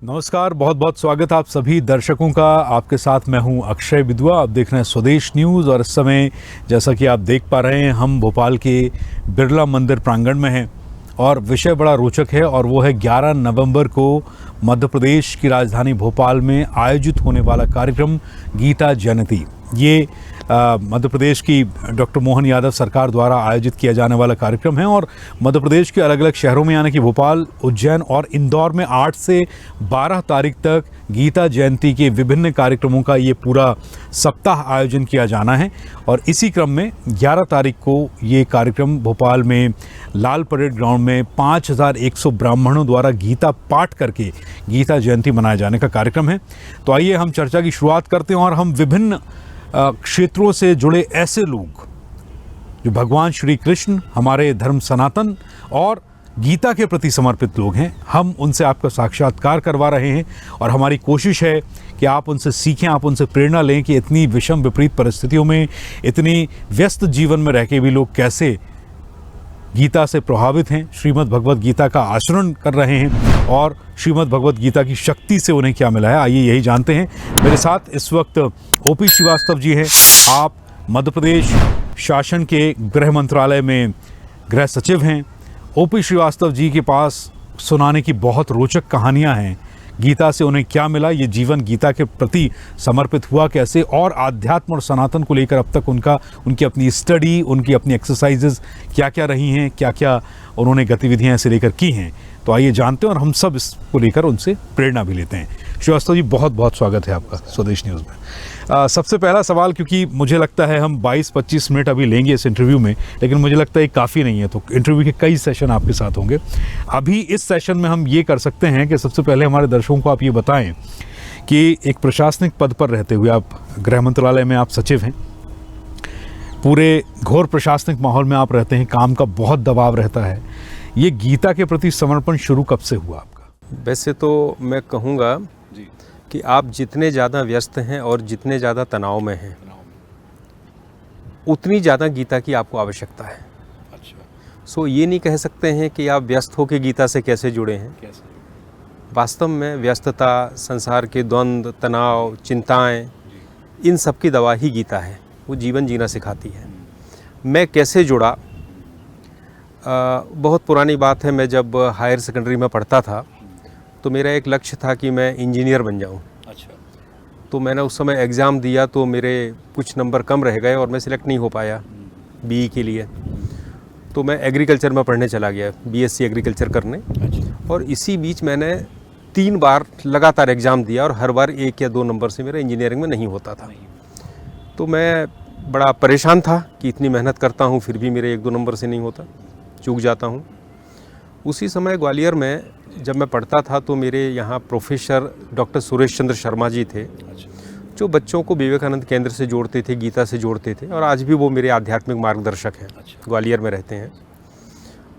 नमस्कार, बहुत बहुत स्वागत आप सभी दर्शकों का। आपके साथ मैं हूं अक्षय विद्वा। आप देख रहे हैं स्वदेश न्यूज़ और इस समय जैसा कि आप देख पा रहे हैं हम भोपाल के बिरला मंदिर प्रांगण में हैं और विषय बड़ा रोचक है और वो है 11 नवंबर को मध्य प्रदेश की राजधानी भोपाल में आयोजित होने वाला कार्यक्रम गीता जयंती। ये मध्य प्रदेश की डॉक्टर मोहन यादव सरकार द्वारा आयोजित किया जाने वाला कार्यक्रम है और मध्य प्रदेश के अलग अलग शहरों में यानी कि भोपाल, उज्जैन और इंदौर में 8 से 12 तारीख तक गीता जयंती के विभिन्न कार्यक्रमों का ये पूरा सप्ताह आयोजन किया जाना है। और इसी क्रम में 11 तारीख को ये कार्यक्रम भोपाल में लाल परेड ग्राउंड में 5100 ब्राह्मणों द्वारा गीता पाठ करके गीता जयंती मनाए जाने का कार्यक्रम है। तो आइए हम चर्चा की शुरुआत करते हैं और हम विभिन्न क्षेत्रों से जुड़े ऐसे लोग जो भगवान श्री कृष्ण, हमारे धर्म सनातन और गीता के प्रति समर्पित लोग हैं, हम उनसे आपका साक्षात्कार करवा रहे हैं और हमारी कोशिश है कि आप उनसे सीखें, आप उनसे प्रेरणा लें कि इतनी विषम विपरीत परिस्थितियों में, इतनी व्यस्त जीवन में रह के भी लोग कैसे गीता से प्रभावित हैं, श्रीमद् भगवद गीता का आचरण कर रहे हैं और श्रीमद् भगवद गीता की शक्ति से उन्हें क्या मिला है। आइए यही जानते हैं। मेरे साथ इस वक्त ओपी श्रीवास्तव जी हैं। आप मध्य प्रदेश शासन के गृह मंत्रालय में गृह सचिव हैं। ओपी श्रीवास्तव जी के पास सुनाने की बहुत रोचक कहानियां हैं। गीता से उन्हें क्या मिला, ये जीवन गीता के प्रति समर्पित हुआ कैसे और आध्यात्म और सनातन को लेकर अब तक उनकी अपनी स्टडी, उनकी अपनी एक्सरसाइजेज क्या क्या रही हैं, क्या क्या उन्होंने गतिविधियां ऐसे लेकर की हैं। तो आइए जानते हैं और हम सब इसको लेकर उनसे प्रेरणा भी लेते हैं। श्रीवास्तव जी, बहुत बहुत स्वागत है आपका स्वदेश न्यूज़ में। सबसे पहला सवाल, क्योंकि मुझे लगता है हम 22-25 मिनट अभी लेंगे इस इंटरव्यू में, लेकिन मुझे लगता है ये काफ़ी नहीं है, तो इंटरव्यू के कई सेशन आपके साथ होंगे। अभी इस सेशन में हम ये कर सकते हैं कि सबसे पहले हमारे दर्शकों को आप ये बताएं कि एक प्रशासनिक पद पर रहते हुए, आप गृह मंत्रालय में आप सचिव हैं, पूरे घोर प्रशासनिक माहौल में आप रहते हैं, काम का बहुत दबाव रहता है, ये गीता के प्रति समर्पण शुरू कब से हुआ आपका? वैसे तो मैं कहूँगा कि आप जितने ज़्यादा व्यस्त हैं और जितने ज़्यादा तनाव में हैं, उतनी ज़्यादा गीता की आपको आवश्यकता है। अच्छा। ये नहीं कह सकते हैं कि आप व्यस्त होकर गीता से कैसे जुड़े हैं। कैसे? वास्तव में व्यस्तता, संसार के द्वंद्व, तनाव, चिंताएं, इन सब की दवा ही गीता है। वो जीवन जीना सिखाती है। मैं कैसे जुड़ा? बहुत पुरानी बात है। मैं जब हायर सेकेंडरी में पढ़ता था तो मेरा एक लक्ष्य था कि मैं इंजीनियर बन जाऊं। अच्छा। तो मैंने उस समय एग्ज़ाम दिया तो मेरे कुछ नंबर कम रह गए और मैं सिलेक्ट नहीं हो पाया बीई के लिए। तो मैं एग्रीकल्चर में पढ़ने चला गया, बीएससी एग्रीकल्चर करने। अच्छा। और इसी बीच मैंने 3 बार लगातार एग्ज़ाम दिया और हर बार 1 या 2 नंबर से मेरा इंजीनियरिंग में नहीं होता था। तो मैं बड़ा परेशान था कि इतनी मेहनत करता हूँ फिर भी मेरे 1-2 नंबर से नहीं होता, चूक जाता हूँ। उसी समय ग्वालियर में जब मैं पढ़ता था तो मेरे यहाँ प्रोफेसर डॉक्टर सुरेश चंद्र शर्मा जी थे। अच्छा। जो बच्चों को विवेकानंद केंद्र से जोड़ते थे, गीता से जोड़ते थे और आज भी वो मेरे आध्यात्मिक मार्गदर्शक हैं। अच्छा। ग्वालियर में रहते हैं।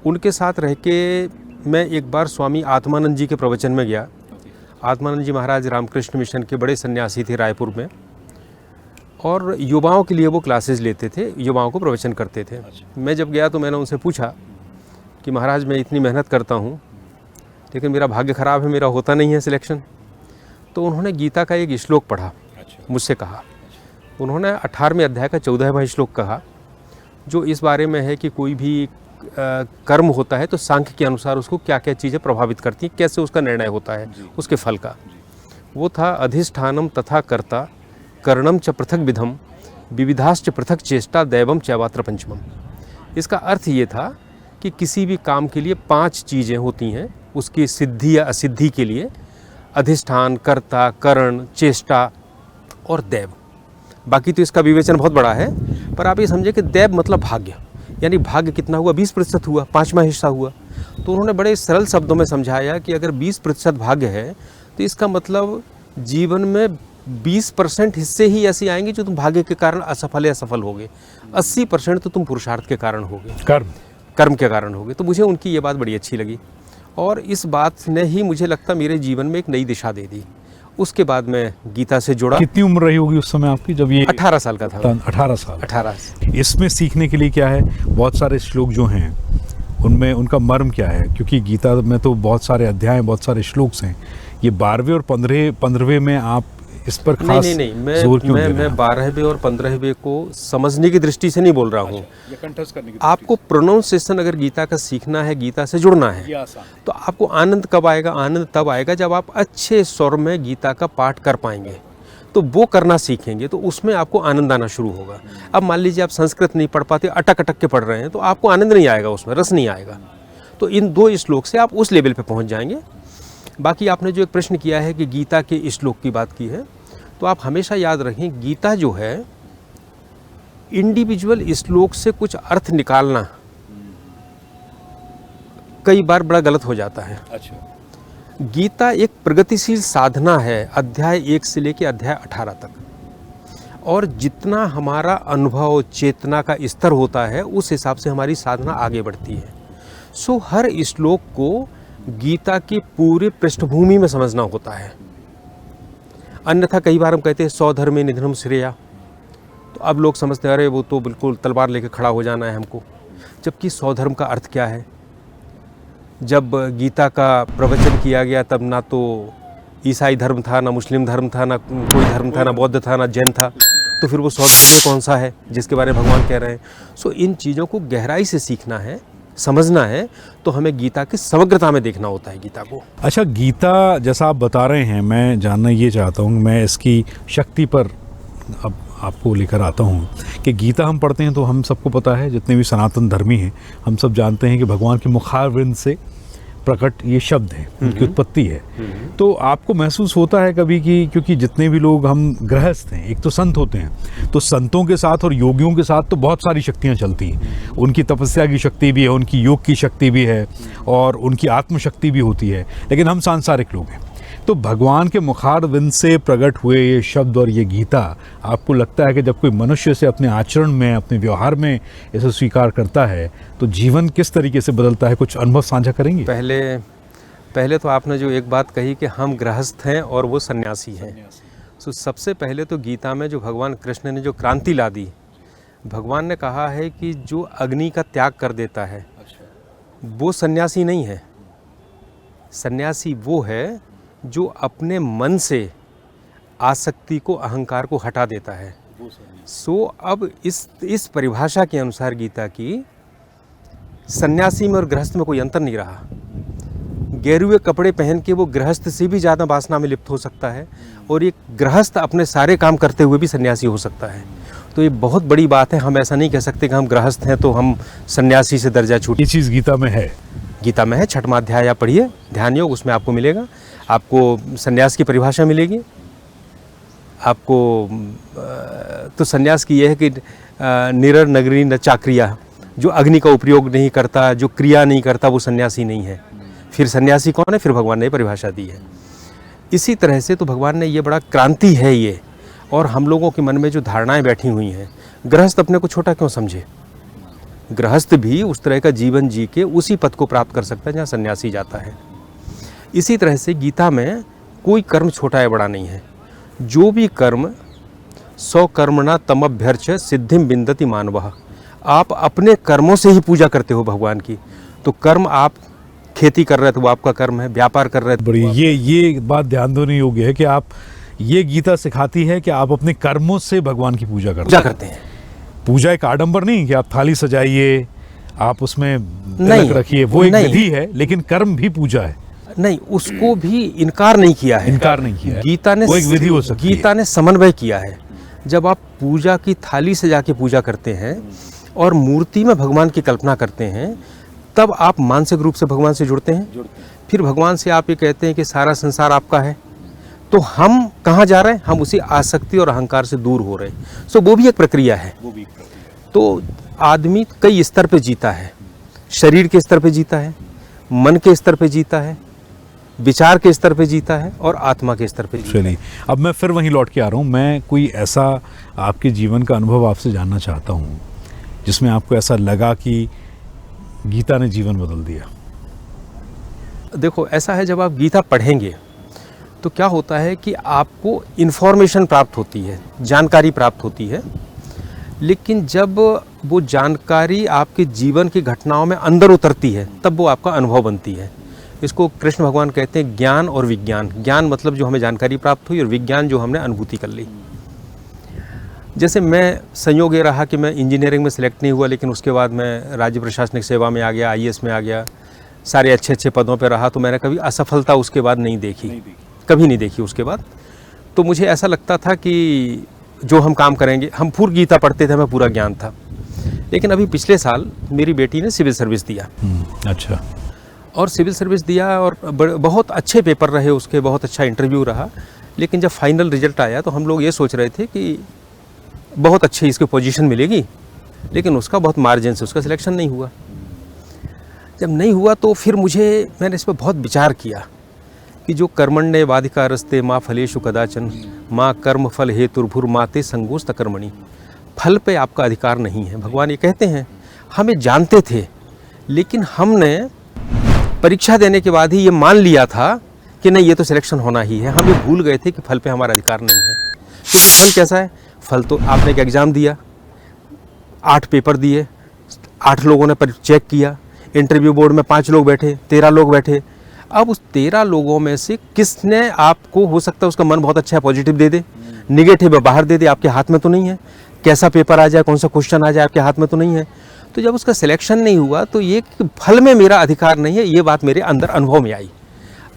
उनके साथ रह के मैं एक बार स्वामी आत्मानंद जी के प्रवचन में गया। आत्मानंद जी महाराज रामकृष्ण मिशन के बड़े सन्यासी थे रायपुर में और युवाओं के लिए वो क्लासेस लेते थे, युवाओं को प्रवचन करते थे। अच्छा। मैं जब गया तो मैंने उनसे पूछा कि महाराज मैं इतनी मेहनत करता हूँ लेकिन मेरा भाग्य ख़राब है, मेरा होता नहीं है सिलेक्शन। तो उन्होंने गीता का एक श्लोक पढ़ा। अच्छा। मुझसे कहा। अच्छा। उन्होंने 18वें अध्याय का 14वां श्लोक कहा, जो इस बारे में है कि कोई भी कर्म होता है तो सांख्य के अनुसार उसको क्या क्या चीज़ें प्रभावित करती हैं, कैसे उसका निर्णय होता है उसके फल का। वो था अधिष्ठानम तथा कर्ता कर्णम च पृथक विधम विविधाश्च पृथक चेष्टा दैवम चैवात्र पंचमम। इसका अर्थ ये था कि किसी भी काम के लिए 5 चीज़ें होती हैं, उसकी सिद्धि या असिद्धि के लिए अधिष्ठान, कर्ता, करण, चेष्टा और दैव। बाकी तो इसका विवेचन बहुत बड़ा है, पर आप ये समझे कि दैव मतलब भाग्य, यानी भाग्य कितना हुआ, 20% हुआ, 5वां हिस्सा हुआ। तो उन्होंने बड़े सरल शब्दों में समझाया कि अगर 20% भाग्य है तो इसका मतलब जीवन में 20% हिस्से ही ऐसे आएंगे जो तुम भाग्य के कारण असफल या सफल होगे, 80% तो तुम पुरुषार्थ के कारण होगे, कर्म के कारण होगे। तो मुझे उनकी ये बात बड़ी अच्छी लगी और इस बात ने ही मुझे लगता मेरे जीवन में एक नई दिशा दे दी। उसके बाद मैं गीता से जुड़ा। कितनी उम्र रही होगी उस समय आपकी जब ये? 18 साल का था। 18 साल। 18। इसमें सीखने के लिए क्या है? बहुत सारे श्लोक जो हैं उनमें उनका मर्म क्या है? क्योंकि गीता में तो बहुत सारे अध्याय, बहुत सारे श्लोक हैं, ये 12वें और 15वें में आप इस पर खास नहीं, जोर क्यों दे रहे हैं? मैं 12वें और 15वें को समझने की दृष्टि से नहीं बोल रहा हूँ। ये कंठस्थ करने की आपको प्रोनाउंसिएशन अगर गीता का सीखना है, गीता से जुड़ना है, तो आपको आनंद कब आएगा? आनंद तब आएगा जब आप अच्छे स्वर में गीता का पाठ कर पाएंगे, तो वो करना सीखेंगे, तो उसमें आपको आनंद आना शुरू होगा। अब मान लीजिए आप संस्कृत नहीं पढ़ पाते, अटक अटक के पढ़ रहे हैं, तो आपको आनंद नहीं आएगा, उसमें रस नहीं आएगा। तो इन 2 श्लोक से आप उस लेवल पे पहुंच जाएंगे। बाकी आपने जो एक प्रश्न किया है कि गीता के श्लोक की बात की है, तो आप हमेशा याद रखें, गीता जो है इंडिविजुअल श्लोक से कुछ अर्थ निकालना कई बार बड़ा गलत हो जाता है। अच्छा। गीता एक प्रगतिशील साधना है, अध्याय 1 से लेकर अध्याय 18 तक, और जितना हमारा अनुभव चेतना का स्तर होता है उस हिसाब से हमारी साधना आगे बढ़ती है। सो हर श्लोक को गीता की पूरी पृष्ठभूमि में समझना होता है। अन्यथा कई बार हम कहते हैं स्वधर्मे निधनम श्रेया, तो अब लोग समझते हैं अरे वो तो बिल्कुल तलवार लेके खड़ा हो जाना है हमको, जबकि स्वधर्म का अर्थ क्या है? जब गीता का प्रवचन किया गया तब ना तो ईसाई धर्म था, ना मुस्लिम धर्म था, ना कोई धर्म था, ना बौद्ध था, ना जैन था, तो फिर वो स्वधर्म कौन सा है जिसके बारे में भगवान कह रहे हैं? सो इन चीज़ों को गहराई से सीखना है, समझना है, तो हमें गीता की समग्रता में देखना होता है गीता को। अच्छा, गीता जैसा आप बता रहे हैं, मैं जानना ये चाहता हूँ, मैं इसकी शक्ति पर अब आपको लेकर आता हूँ कि गीता हम पढ़ते हैं तो हम सबको पता है, जितने भी सनातन धर्मी हैं हम सब जानते हैं कि भगवान के मुखारविंद से प्रकट ये शब्द हैं, उनकी उत्पत्ति है। तो आपको महसूस होता है कभी कि क्योंकि जितने भी लोग हम गृहस्थ हैं, एक तो संत होते हैं, तो संतों के साथ और योगियों के साथ तो बहुत सारी शक्तियाँ चलती हैं। उनकी तपस्या की शक्ति भी है, उनकी योग की शक्ति भी है, और उनकी आत्मशक्ति भी होती है, लेकिन हम सांसारिक लोग हैं। तो भगवान के मुखारविंद से प्रकट हुए ये शब्द और ये गीता, आपको लगता है कि जब कोई मनुष्य से अपने आचरण में, अपने व्यवहार में इसे स्वीकार करता है तो जीवन किस तरीके से बदलता है? कुछ अनुभव साझा करेंगे? पहले तो आपने जो एक बात कही कि हम गृहस्थ हैं और वो सन्यासी हैं, तो सबसे पहले तो गीता में जो भगवान कृष्ण ने जो क्रांति ला दी, भगवान ने कहा है कि जो अग्नि का त्याग कर देता है वो सन्यासी नहीं है। सन्यासी वो है जो अपने मन से आसक्ति को, अहंकार को हटा देता है। सो अब इस परिभाषा के अनुसार गीता की, सन्यासी में और गृहस्थ में कोई अंतर नहीं रहा। गेरुए कपड़े पहन के वो गृहस्थ से भी ज़्यादा वासना में लिप्त हो सकता है, और एक गृहस्थ अपने सारे काम करते हुए भी सन्यासी हो सकता है। तो ये बहुत बड़ी बात है। हम ऐसा नहीं कह सकते कि हम गृहस्थ हैं तो हम सन्यासी से दर्जा छूट। ये चीज़ गीता में है? गीता में है। 6वां अध्याय आप पढ़िए, ध्यान योग, उसमें आपको मिलेगा। आपको सन्यास की परिभाषा मिलेगी। आपको तो सन्यास की यह है कि निरर नगरी न चाक्रिया, जो अग्नि का उपयोग नहीं करता, जो क्रिया नहीं करता, वो सन्यासी नहीं है। फिर सन्यासी कौन है? फिर भगवान ने परिभाषा दी है। इसी तरह से तो भगवान ने ये बड़ा क्रांति है ये, और हम लोगों के मन में जो धारणाएं बैठी हुई हैं, गृहस्थ अपने को छोटा क्यों समझे? गृहस्थ भी उस तरह का जीवन जी के उसी पद को प्राप्त कर सकता है जहाँ सन्यासी जाता है। इसी तरह से गीता में कोई कर्म छोटा या बड़ा नहीं है। जो भी कर्म सौ कर्मणा तमभ्यर्च सिद्धिम विन्दति मानवः, आप अपने कर्मों से ही पूजा करते हो भगवान की। तो कर्म, आप खेती कर रहे थे वो आपका कर्म है, व्यापार कर रहे थे। बड़ी ये बात ध्यान देने योग्य है कि आप, ये गीता सिखाती है कि आप अपने कर्मों से भगवान की पूजा करते हैं। पूजा एक आडंबर नहीं कि आप थाली सजाइए, आप उसमें तिलक रखिए, वो एक विधि है, लेकिन कर्म भी पूजा है। नहीं, उसको भी इनकार नहीं किया है। गीता ने, वो एक विधि हो सकती है। गीता ने समन्वय किया है। जब आप पूजा की थाली सजा के पूजा करते हैं और मूर्ति में भगवान की कल्पना करते हैं, तब आप मानसिक रूप से भगवान से जुड़ते हैं। फिर भगवान से आप ये कहते हैं कि सारा संसार आपका है, तो हम कहाँ जा रहे हैं? हम उसी आसक्ति और अहंकार से दूर हो रहे हैं। सो वो भी एक प्रक्रिया है। तो आदमी कई स्तर पे जीता है। शरीर के स्तर पे जीता है, मन के स्तर पे जीता है, विचार के स्तर पे जीता है, और आत्मा के स्तर पे जीता है। चलिए, अब मैं फिर वहीं लौट के आ रहा हूँ। मैं कोई ऐसा आपके जीवन का अनुभव आपसे जानना चाहता हूँ जिसमें आपको ऐसा लगा कि गीता ने जीवन बदल दिया। देखो, ऐसा है, जब आप गीता पढ़ेंगे तो क्या होता है कि आपको इन्फॉर्मेशन प्राप्त होती है, जानकारी प्राप्त होती है, लेकिन जब वो जानकारी आपके जीवन की घटनाओं में अंदर उतरती है तब वो आपका अनुभव बनती है। इसको कृष्ण भगवान कहते हैं ज्ञान और विज्ञान। ज्ञान मतलब जो हमें जानकारी प्राप्त हुई, और विज्ञान जो हमने अनुभूति कर ली। जैसे मैं संयोग ये रहा कि मैं इंजीनियरिंग में सिलेक्ट नहीं हुआ, लेकिन उसके बाद मैं राज्य प्रशासनिक सेवा में आ गया, IAS में आ गया, सारे अच्छे अच्छे पदों पर रहा, तो मैंने कभी असफलता उसके बाद नहीं देखी, कभी नहीं देखी उसके बाद। तो मुझे ऐसा लगता था कि जो हम काम करेंगे, हम पूरी गीता पढ़ते थे, हमें पूरा ज्ञान था। लेकिन अभी पिछले साल मेरी बेटी ने सिविल सर्विस दिया। अच्छा। और सिविल सर्विस दिया और बहुत अच्छे पेपर रहे उसके, बहुत अच्छा इंटरव्यू रहा। लेकिन जब फाइनल रिजल्ट आया तो हम लोग ये सोच रहे थे कि बहुत अच्छी इसको पोजीशन मिलेगी, लेकिन उसका बहुत मार्जिन से उसका सिलेक्शन नहीं हुआ। जब नहीं हुआ तो फिर मैंने इस पर बहुत विचार किया कि जो कर्मण्ये वाधिकारस्ते माँ फलेषु कदाचन माँ कर्म फल हेतुर्भुर माते संगोस्त कर्मणि। फल पे आपका अधिकार नहीं है, भगवान ये कहते हैं। हम ये जानते थे, लेकिन हमने परीक्षा देने के बाद ही ये मान लिया था कि नहीं, ये तो सिलेक्शन होना ही है। हम ये भूल गए थे कि फल पे हमारा अधिकार नहीं है। क्योंकि फल कैसा है? फल तो आपने एक एग्ज़ाम दिया, 8 पेपर दिए, 8 लोगों ने चेक किया, इंटरव्यू बोर्ड में 5 लोग बैठे, 13 लोग बैठे। अब उस 13 लोगों में से किसने आपको, हो सकता है उसका मन बहुत अच्छा है, पॉजिटिव दे दे, निगेटिव बाहर दे दे, आपके हाथ में तो नहीं है। कैसा पेपर आ जाए, कौन सा क्वेश्चन आ जाए, आपके हाथ में तो नहीं है। तो जब उसका सिलेक्शन नहीं हुआ तो ये कि फल में मेरा अधिकार नहीं है, ये बात मेरे अंदर अनुभव में आई।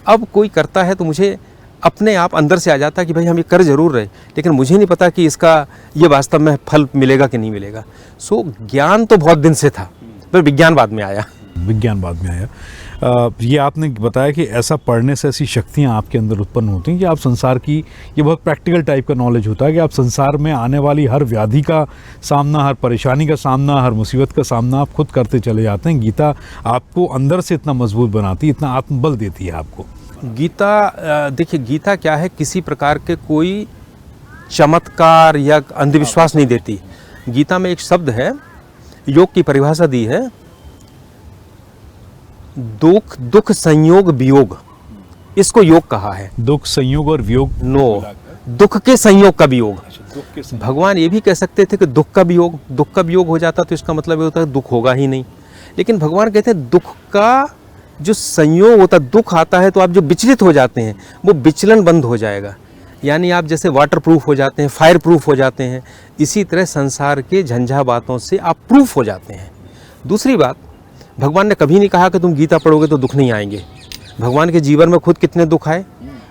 अब कोई करता है तो मुझे अपने आप अंदर से आ जाता कि भाई हम ये कर जरूर रहे, लेकिन मुझे नहीं पता कि इसका ये वास्तव में फल मिलेगा कि नहीं मिलेगा। सो ज्ञान तो बहुत दिन से था, पर विज्ञान बाद में आया। विज्ञान बाद में आया। ये आपने बताया कि ऐसा पढ़ने से ऐसी शक्तियाँ आपके अंदर उत्पन्न होती हैं कि आप संसार की, ये बहुत प्रैक्टिकल टाइप का नॉलेज होता है कि आप संसार में आने वाली हर व्याधि का सामना, हर परेशानी का सामना, हर मुसीबत का सामना आप खुद करते चले जाते हैं। गीता आपको अंदर से इतना मजबूत बनाती है, इतना आत्मबल देती है आपको। गीता, देखिए गीता क्या है, किसी प्रकार के कोई चमत्कार या अंधविश्वास नहीं देती। गीता में एक शब्द है, योग की परिभाषा दी है, दुख संयोग वियोग, इसको योग कहा है। दुख संयोग और वियोग, नो, दुख के संयोग का वियोग। भगवान ये भी कह सकते थे कि दुख का वियोग हो जाता तो इसका मतलब ये होता है दुख होगा ही नहीं। लेकिन भगवान कहते हैं दुख का जो संयोग होता, दुख आता है तो आप जो विचलित हो जाते हैं वो विचलन बंद हो जाएगा। यानी आप जैसे वाटर प्रूफ हो जाते हैं, फायर प्रूफ हो जाते हैं, इसी तरह संसार के झंझा बातों से आप प्रूफ हो जाते हैं। दूसरी बात, भगवान ने कभी नहीं कहा कि तुम गीता पढ़ोगे तो दुख नहीं आएंगे। भगवान के जीवन में खुद कितने दुख आए,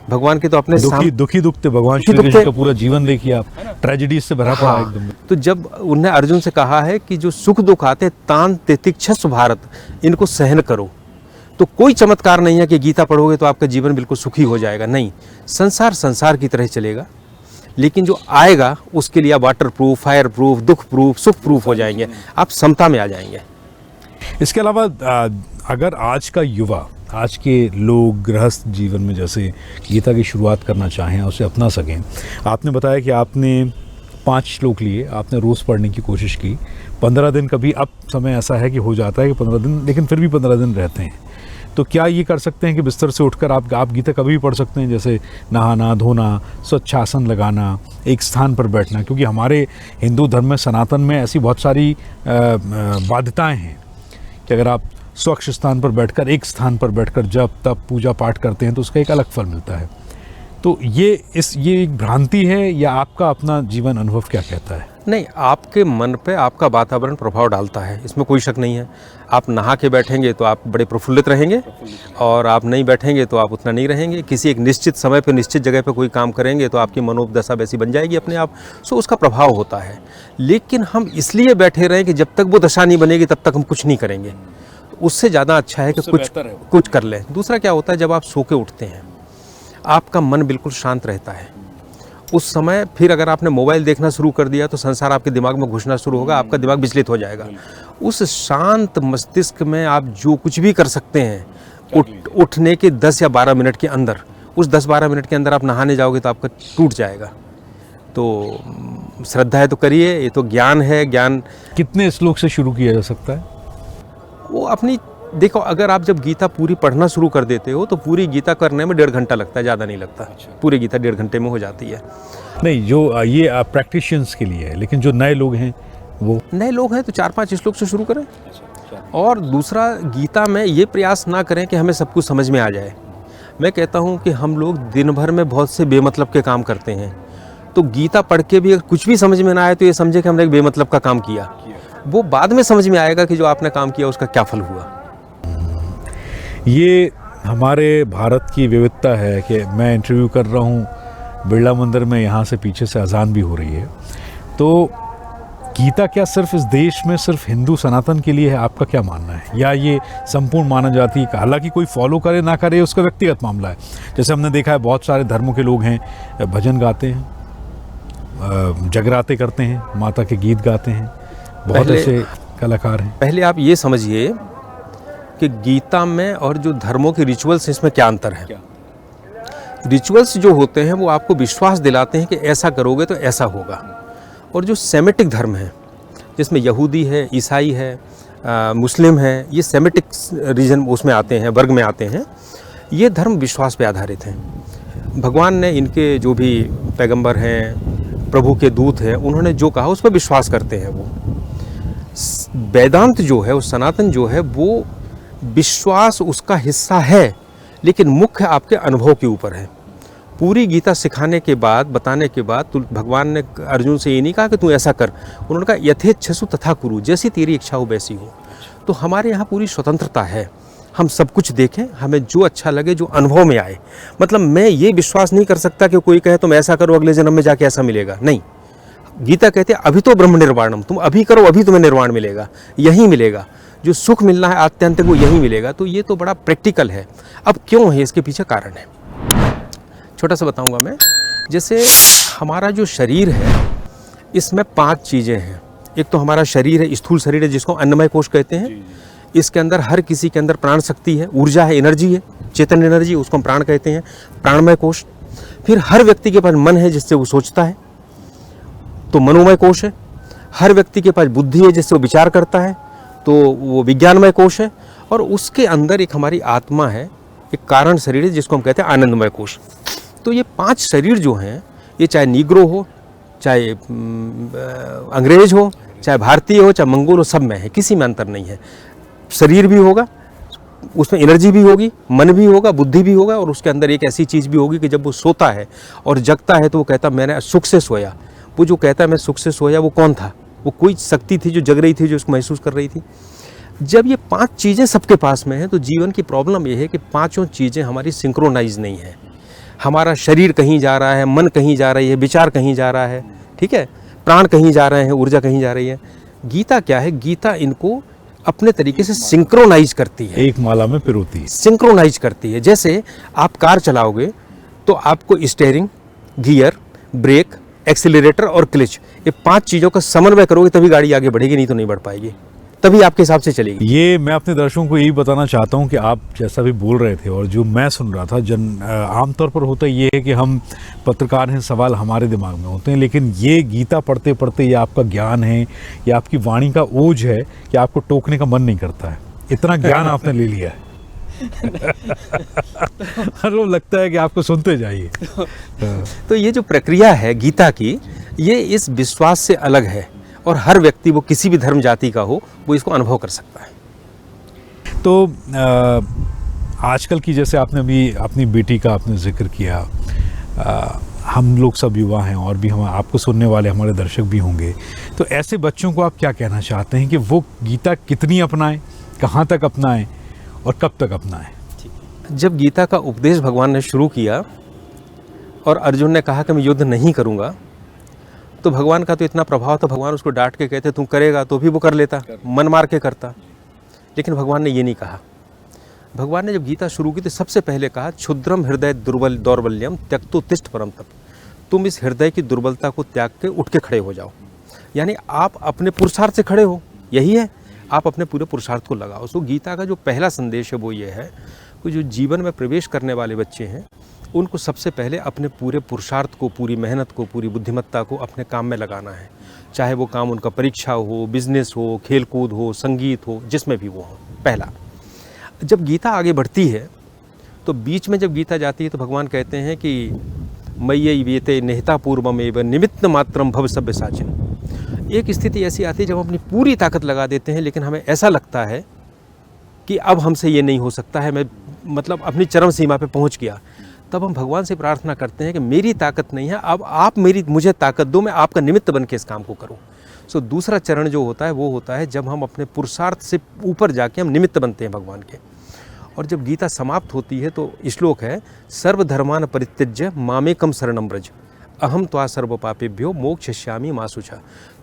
भगवान के तो अपने दुखी दुख थे। भगवान श्री कृष्ण का पूरा जीवन देखिए आप, ट्रेजेडी से भरा पड़ा एकदम। तो जब उन्हें अर्जुन से कहा है कि जो सुख दुख आते तान तितिक्षस्व भारत, इनको सहन करो, तो कोई चमत्कार नहीं है कि गीता पढ़ोगे तो आपका जीवन बिल्कुल सुखी हो जाएगा। नहीं, संसार संसार की तरह चलेगा, लेकिन जो आएगा उसके लिए आप वाटर प्रूफ, फायर प्रूफ, दुख प्रूफ, सुख प्रूफ हो जाएंगे, आप समता में आ जाएंगे। इसके अलावा अगर आज का युवा, आज के लोग गृहस्थ जीवन में जैसे गीता की शुरुआत करना चाहें, उसे अपना सकें, आपने बताया कि आपने 5 श्लोक लिए, आपने रोज़ पढ़ने की कोशिश की, 15 दिन, कभी अब समय ऐसा है कि हो जाता है कि 15 दिन, लेकिन फिर भी 15 दिन रहते हैं, तो क्या ये कर सकते हैं कि बिस्तर से उठकर आप गीता कभी भी पढ़ सकते हैं? जैसे नहाना धोना, स्वच्छ आसन लगाना, एक स्थान पर बैठना, क्योंकि हमारे हिंदू धर्म में, सनातन में ऐसी बहुत सारी बाध्यताएं हैं कि अगर आप स्वच्छ स्थान पर बैठकर, एक स्थान पर बैठकर जब तब पूजा पाठ करते हैं तो उसका एक अलग फल मिलता है। तो ये एक भ्रांति है या आपका अपना जीवन अनुभव क्या कहता है? नहीं, आपके मन पे आपका वातावरण प्रभाव डालता है, इसमें कोई शक नहीं है। आप नहा के बैठेंगे तो आप बड़े प्रफुल्लित रहेंगे, और आप नहीं बैठेंगे तो आप उतना नहीं रहेंगे। किसी एक निश्चित समय पे, निश्चित जगह पे कोई काम करेंगे तो आपकी मनोदशा वैसी बन जाएगी अपने आप। सो उसका प्रभाव होता है। लेकिन हम इसलिए बैठे रहें कि जब तक वो दशा नहीं बनेगी तब तक हम कुछ नहीं करेंगे। उससे ज़्यादा अच्छा है कि कुछ कर लें। दूसरा क्या होता है, जब आप सो के उठते हैं आपका मन बिल्कुल शांत रहता है। उस समय फिर अगर आपने मोबाइल देखना शुरू कर दिया तो संसार आपके दिमाग में घुसना शुरू होगा, आपका दिमाग विचलित हो जाएगा। उस शांत मस्तिष्क में आप जो कुछ भी कर सकते हैं, उठने के 10 या 12 मिनट के अंदर, उस 10-12 मिनट के अंदर आप नहाने जाओगे तो आपका टूट जाएगा। तो श्रद्धा है तो करिए, ये तो ज्ञान है। ज्ञान कितने श्लोक से शुरू किया जा सकता है? वो अपनी, देखो, अगर आप जब गीता पूरी पढ़ना शुरू कर देते हो तो पूरी गीता करने में 1.5 घंटा लगता है, ज़्यादा नहीं लगता। पूरी गीता 1.5 घंटे में हो जाती है। नहीं, जो ये प्रैक्टिशियंस के लिए है, लेकिन जो नए लोग हैं, वो नए लोग हैं तो 4-5 श्लोक से शुरू करें। और दूसरा, गीता में ये प्रयास ना करें कि हमें सब कुछ समझ में आ जाए। मैं कहता हूँ कि हम लोग दिन भर में बहुत से बेमतलब के काम करते हैं, तो गीता पढ़ के भी अगर कुछ भी समझ में ना आए तो ये समझे कि हमने एक बेमतलब का काम किया। वो बाद में समझ में आएगा कि जो आपने काम किया उसका क्या फल हुआ। ये हमारे भारत की विविधता है कि मैं इंटरव्यू कर रहा हूँ बिरला मंदिर में, यहाँ से पीछे से अजान भी हो रही है। तो गीता क्या सिर्फ इस देश में सिर्फ हिंदू सनातन के लिए है, आपका क्या मानना है? या ये संपूर्ण मानव जाति का, हालांकि कोई फॉलो करे ना करे उसका व्यक्तिगत मामला है। जैसे हमने देखा है बहुत सारे धर्मों के लोग हैं, भजन गाते हैं, जगराते करते हैं, माता के गीत गाते हैं, बहुत ऐसे कलाकार हैं। पहले आप ये समझिए कि गीता में और जो धर्मों के रिचुअल्स हैं इसमें क्या अंतर है। रिचुअल्स जो होते हैं वो आपको विश्वास दिलाते हैं कि ऐसा करोगे तो ऐसा होगा, और जो सेमेटिक धर्म है जिसमें यहूदी है, ईसाई है, मुस्लिम है, ये सेमेटिक रीजन उसमें आते हैं, वर्ग में आते हैं। ये धर्म विश्वास पे आधारित हैं। भगवान ने इनके जो भी पैगंबर हैं, प्रभु के दूत हैं, उन्होंने जो कहा उस पर विश्वास करते हैं। वो वेदांत जो है, उस सनातन जो है, वो विश्वास उसका हिस्सा है, लेकिन मुख्य आपके अनुभव के ऊपर है। पूरी गीता सिखाने के बाद, बताने के बाद, तो भगवान ने अर्जुन से ये नहीं कहा कि तू ऐसा कर, उन्होंने कहा यथेच्छसु तथा कुरु, जैसी तेरी इच्छा हो वैसी हो। तो हमारे यहाँ पूरी स्वतंत्रता है, हम सब कुछ देखें, हमें जो अच्छा लगे, जो अनुभव में आए। मतलब मैं ये विश्वास नहीं कर सकता कि कोई कहे तुम ऐसा करो अगले जन्म में जाके ऐसा मिलेगा, नहीं। गीता कहते हैं अभी तो ब्रह्म निर्वाणम, तुम अभी करो अभी तुम्हें निर्वाण मिलेगा, यही मिलेगा, जो सुख मिलना है आत्यंतिक वो यही मिलेगा। तो ये तो बड़ा प्रैक्टिकल है। अब क्यों है, इसके पीछे कारण है, छोटा सा बताऊंगा मैं। जैसे हमारा जो शरीर है इसमें 5 चीज़ें हैं। एक तो हमारा शरीर है, स्थूल शरीर है, जिसको अन्नमय कोश कहते हैं। इसके अंदर हर किसी के अंदर प्राण शक्ति है, ऊर्जा है, एनर्जी है, चेतन एनर्जी, उसको हम प्राण कहते हैं, प्राणमय कोश। फिर हर व्यक्ति के पास मन है जिससे वो सोचता है, तो मनोमय कोश है। हर व्यक्ति के पास बुद्धि है जिससे वो विचार करता है, तो वो विज्ञानमय कोश है। और उसके अंदर एक हमारी आत्मा है, एक कारण शरीर है जिसको हम कहते हैं आनंदमय कोश। तो ये 5 शरीर जो हैं, ये चाहे नीग्रो हो, चाहे अंग्रेज हो, चाहे भारतीय हो, चाहे मंगोल हो, सब में है, किसी में अंतर नहीं है। शरीर भी होगा, उसमें एनर्जी भी होगी, मन भी होगा, बुद्धि भी होगा, और उसके अंदर एक ऐसी चीज़ भी होगी कि जब वो सोता है और जगता है तो वो कहता मैंने सुख से सोया। वो जो कहता है मैं सुख से सोया, वो कौन था? वो कोई शक्ति थी जो जग रही थी, जो उसको महसूस कर रही थी। जब ये 5 चीज़ें सबके पास में हैं तो जीवन की प्रॉब्लम ये है कि 5 चीज़ें हमारी सिंक्रोनाइज नहीं है। हमारा शरीर कहीं जा रहा है, मन कहीं जा रही है, विचार कहीं जा रहा है, ठीक है, प्राण कहीं जा रहे हैं, ऊर्जा कहीं जा रही है। गीता क्या है? गीता इनको अपने तरीके से सिंक्रोनाइज करती है, एक माला में पिरोती है, सिंक्रोनाइज करती है। जैसे आप कार चलाओगे तो आपको स्टीयरिंग, गियर, ब्रेक, एक्सीलरेटर और क्लच, ये 5 चीज़ों का समन्वय करोगे तभी गाड़ी आगे बढ़ेगी, नहीं तो नहीं बढ़ पाएगी, तभी आपके हिसाब से चलेगी। ये मैं अपने दर्शकों को यही बताना चाहता हूँ कि आप जैसा भी बोल रहे थे और जो मैं सुन रहा था, आमतौर पर होता ये है कि हम पत्रकार हैं, सवाल हमारे दिमाग में होते हैं, लेकिन ये गीता पढ़ते पढ़ते ये आपका ज्ञान है, ये आपकी वाणी का ओज है कि आपको टोकने का मन नहीं करता है, इतना ज्ञान आपने ले लिया है। मतलब लगता है कि आपको सुनते जाइए। तो ये जो प्रक्रिया है गीता की, ये इस विश्वास से अलग है, और हर व्यक्ति, वो किसी भी धर्म जाति का हो, वो इसको अनुभव कर सकता है। तो आजकल की, जैसे आपने अभी अपनी बेटी का आपने जिक्र किया, हम लोग सब युवा हैं और भी हम आपको सुनने वाले हमारे दर्शक भी होंगे, तो ऐसे बच्चों को आप क्या कहना चाहते हैं कि वो गीता कितनी अपनाएं, कहाँ तक अपनाएं और कब तक अपनाएं? जब गीता का उपदेश भगवान ने शुरू किया और अर्जुन ने कहा कि मैं युद्ध नहीं करूँगा, तो भगवान का तो इतना प्रभाव था, भगवान उसको डांट के कहते तू करेगा, तो भी वो कर लेता, मन मार के करता। लेकिन भगवान ने ये नहीं कहा। भगवान ने जब गीता शुरू की तो सबसे पहले कहा क्षुद्रम हृदय दौर्बल्यम त्यक्तो तिष्ठ परम तप। तुम इस हृदय की दुर्बलता को त्याग के उठ के खड़े हो जाओ, यानी आप अपने पुरुषार्थ से खड़े हो, यही है, आप अपने पूरे पुरुषार्थ को लगाओ। सो गीता का जो पहला संदेश है वो ये है कि जो जीवन में प्रवेश करने वाले बच्चे हैं उनको सबसे पहले अपने पूरे पुरुषार्थ को, पूरी मेहनत को, पूरी बुद्धिमत्ता को अपने काम में लगाना है। चाहे वो काम उनका परीक्षा हो, बिजनेस हो, खेलकूद हो, संगीत हो, जिसमें भी वो हो। पहला, जब गीता आगे बढ़ती है तो बीच में जब गीता जाती है तो भगवान कहते हैं कि मय्यै वेते निहिता पूर्वमेव निमित्त मात्रम भव सभ्य साचिन। एक स्थिति ऐसी आती है जब हम अपनी पूरी ताकत लगा देते हैं, लेकिन हमें ऐसा लगता है कि अब हमसे ये नहीं हो सकता है, मैं मतलब अपनी चरम सीमा पे पहुंच गया। तब हम भगवान से प्रार्थना करते हैं कि मेरी ताकत नहीं है, अब आप मुझे ताकत दो, मैं आपका निमित्त बन के इस काम को करूं। सो दूसरा चरण जो होता है वो होता है जब हम अपने पुरुषार्थ से ऊपर जाके हम निमित्त बनते हैं भगवान के। और जब गीता समाप्त होती है तो श्लोक है, सर्वधर्मान परित्यज्य मामेकम शरणं व्रज अहम त्वा सर्व पापेभ्यो मोक्षयिष्यामि मा शुचः।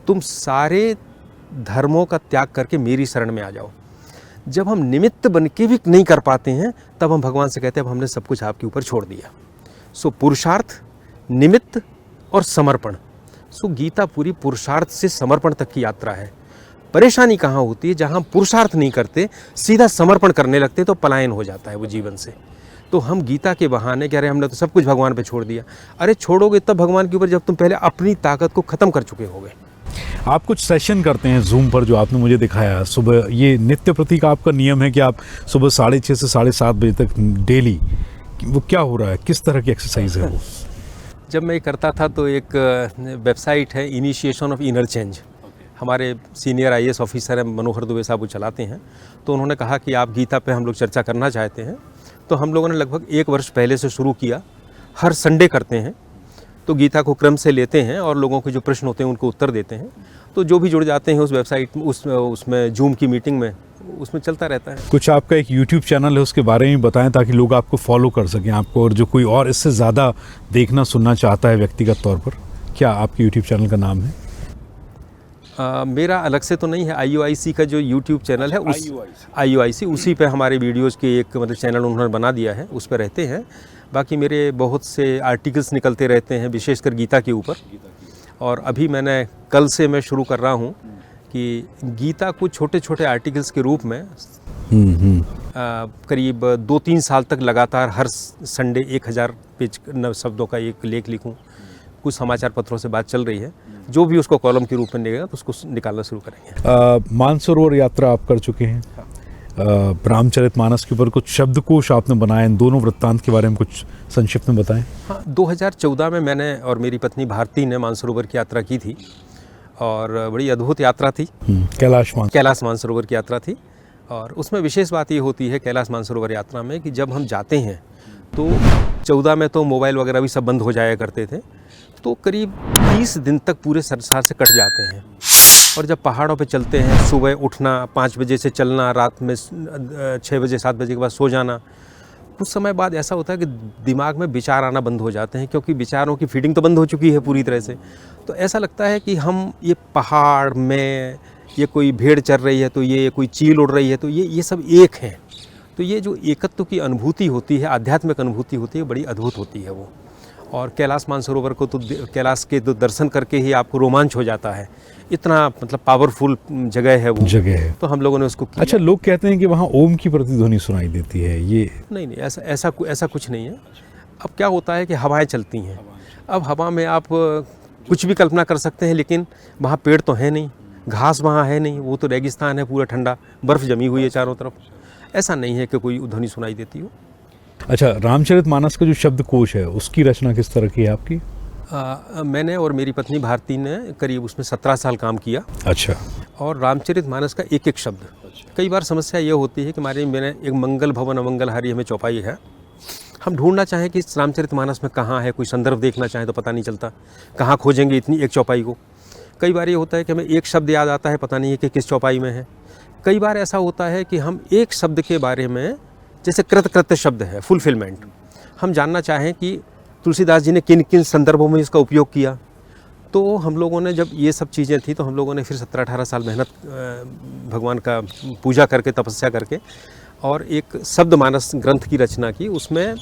तुम सारे धर्मों का त्याग करके मेरी शरण में आ जाओ। जब हम निमित्त बन के भी नहीं कर पाते हैं तब हम भगवान से कहते हैं अब हमने सब कुछ आपके ऊपर छोड़ दिया। सो पुरुषार्थ, निमित्त और समर्पण। सो गीता पूरी पुरुषार्थ से समर्पण तक की यात्रा है। परेशानी कहाँ होती है, जहाँ हम पुरुषार्थ नहीं करते, सीधा समर्पण करने लगते तो पलायन हो जाता है वो जीवन से। तो हम गीता के बहाने कह रहे हैं हमने तो सब कुछ भगवान पे छोड़ दिया। अरे छोड़ोगे तब भगवान के ऊपर जब तुम पहले अपनी ताकत को ख़त्म कर चुके होगे। आप कुछ सेशन करते हैं जूम पर, जो आपने मुझे दिखाया सुबह, ये नित्य प्रति का आपका नियम है कि आप सुबह 6:30 से 7:30 बजे तक डेली, वो क्या हो रहा है, किस तरह की एक्सरसाइज है वो? जब मैं करता था तो एक वेबसाइट है इनिशिएशन ऑफ इनर चेंज, हमारे सीनियर IAS ऑफिसर हैं मनोहर दुबे साहब वो चलाते हैं। तो उन्होंने कहा कि आप गीता पे हम लोग चर्चा करना चाहते हैं। तो हम लोगों ने लगभग 1 वर्ष पहले से शुरू किया, हर संडे करते हैं। तो गीता को क्रम से लेते हैं और लोगों के जो प्रश्न होते हैं उनको उत्तर देते हैं। तो जो भी जुड़ जाते हैं उस वेबसाइट उसमें जूम की मीटिंग में, उसमें चलता रहता है। कुछ आपका एक यूट्यूब चैनल है, उसके बारे में बताएं ताकि लोग आपको फॉलो कर सकें आपको, और जो कोई और इससे ज़्यादा देखना सुनना चाहता है व्यक्तिगत तौर पर। क्या आपके यूट्यूब चैनल का नाम है? मेरा अलग से तो नहीं है, IUIC का जो यूट्यूब चैनल है उस IUIC उसी पे हमारे वीडियोज़ के एक मतलब चैनल उन्होंने बना दिया है, उस पर रहते हैं। बाकी मेरे बहुत से आर्टिकल्स निकलते रहते हैं विशेषकर गीता के ऊपर। और अभी कल से मैं शुरू कर रहा हूँ कि गीता को छोटे छोटे आर्टिकल्स के रूप में करीब 2-3 साल तक लगातार हर संडे 1000 पेज शब्दों का एक लेख लिखूँ। कुछ समाचार पत्रों से बात चल रही है, जो भी उसको कॉलम के रूप में निकलेगा तो उसको निकालना शुरू करेंगे। मानसरोवर यात्रा आप कर चुके हैं, रामचरितमानस के ऊपर कुछ शब्दकोश आपने बनाए, इन दोनों वृत्तांत के बारे में कुछ संक्षिप्त में बताएं। हाँ, 2014 में मैंने और मेरी पत्नी भारती ने मानसरोवर की यात्रा की थी और बड़ी अद्भुत यात्रा थी। कैलाश मानसरोवर की यात्रा थी। और उसमें विशेष बात ये होती है कैलाश मानसरोवर यात्रा में कि जब हम जाते हैं तो 14 में तो मोबाइल वगैरह भी सब बंद हो जाया करते थे, तो करीब 30 दिन तक पूरे संसार से कट जाते हैं। और जब पहाड़ों पे चलते हैं, सुबह उठना, 5 बजे से चलना, रात में 6 बजे 7 बजे के बाद सो जाना, कुछ समय बाद ऐसा होता है कि दिमाग में विचार आना बंद हो जाते हैं, क्योंकि विचारों की फीडिंग तो बंद हो चुकी है पूरी तरह से। तो ऐसा लगता है कि हम ये पहाड़ में, ये कोई भेड़ चर रही है तो ये कोई चील उड़ रही है तो ये सब एक हैं। तो ये जो एकत्व की अनुभूति होती है, आध्यात्मिक अनुभूति होती है, बड़ी अद्भुत होती है वो। और कैलाश मानसरोवर को तो कैलाश के तो दर्शन करके ही आपको रोमांच हो जाता है, इतना मतलब पावरफुल जगह है वो। जगह है तो हम लोगों ने उसको किया। अच्छा, लोग कहते हैं कि वहाँ ओम की प्रतिध्वनि सुनाई देती है, ये नहीं, ऐसा कुछ नहीं है। अब क्या होता है कि हवाएं चलती हैं, अब हवा में आप कुछ भी कल्पना कर सकते हैं, लेकिन वहाँ पेड़ तो है नहीं, घास वहाँ है नहीं, वो तो रेगिस्तान है पूरा ठंडा, बर्फ़ जमी हुई है चारों तरफ। ऐसा नहीं है कि कोई ध्वनि सुनाई देती हो। अच्छा, रामचरितमानस का जो शब्दकोश है उसकी रचना किस तरह की है आपकी? मैंने और मेरी पत्नी भारती ने करीब उसमें 17 साल काम किया। अच्छा। और रामचरितमानस का एक एक शब्द, कई बार समस्या ये होती है कि मैंने एक मंगल भवन अमंगलहारी हमें चौपाई है, हम ढूंढना चाहें कि इस रामचरितमानस में कहाँ है, कोई संदर्भ देखना चाहें तो पता नहीं चलता, कहाँ खोजेंगे इतनी एक चौपाई को। कई बार ये होता है कि हमें एक शब्द याद आता है, पता नहीं है कि किस चौपाई में है। कई बार ऐसा होता है कि हम एक शब्द के बारे में, जैसे कृतकृत्य शब्द है, फुलफिलमेंट, हम जानना चाहें कि तुलसीदास जी ने किन किन संदर्भों में इसका उपयोग किया। तो हम लोगों ने जब ये सब चीज़ें थी तो हम लोगों ने फिर 17-18 साल मेहनत भगवान का पूजा करके, तपस्या करके, और एक शब्दमानस ग्रंथ की रचना की। उसमें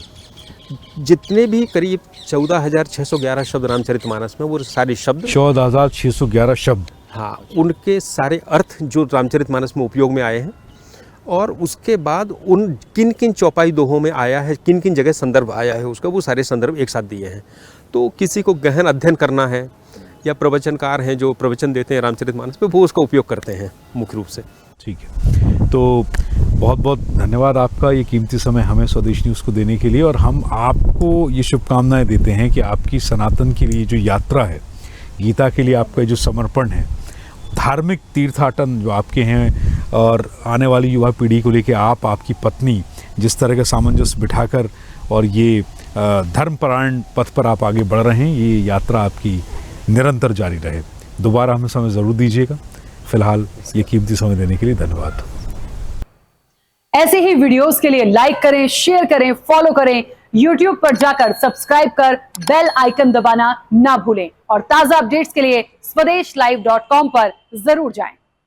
जितने भी करीब 14,611 शब्द रामचरितमानस में, वो सारे शब्द 14,611 शब्द, हाँ, उनके सारे अर्थ जो रामचरितमानस में उपयोग में आए हैं, और उसके बाद उन किन किन चौपाई दोहों में आया है, किन किन जगह संदर्भ आया है उसका, वो सारे संदर्भ एक साथ दिए हैं। तो किसी को गहन अध्ययन करना है या प्रवचनकार हैं जो प्रवचन देते हैं रामचरितमानस पे, वो उसका उपयोग करते हैं मुख्य रूप से। ठीक है, तो बहुत बहुत धन्यवाद आपका ये कीमती समय हमें स्वदेश न्यूज़ को देने के लिए। और हम आपको ये शुभकामनाएं देते हैं कि आपकी सनातन के लिए जो यात्रा है, गीता के लिए आपका जो समर्पण है, धार्मिक तीर्थाटन जो आपके हैं और आने वाली युवा पीढ़ी को लेकर आप, आपकी पत्नी जिस तरह का सामंजस्य बिठाकर और ये धर्मपरायण पथ पर आप आगे बढ़ रहे हैं, ये यात्रा आपकी निरंतर जारी रहे। दोबारा हमें समय ज़रूर दीजिएगा। फिलहाल ये कीमती समय देने के लिए धन्यवाद। ऐसे ही वीडियोस के लिए लाइक करें, शेयर करें, फॉलो करें। YouTube पर जाकर सब्सक्राइब कर बेल आइकन दबाना ना भूलें और ताजा अपडेट्स के लिए swedeshlive.com पर जरूर जाएं।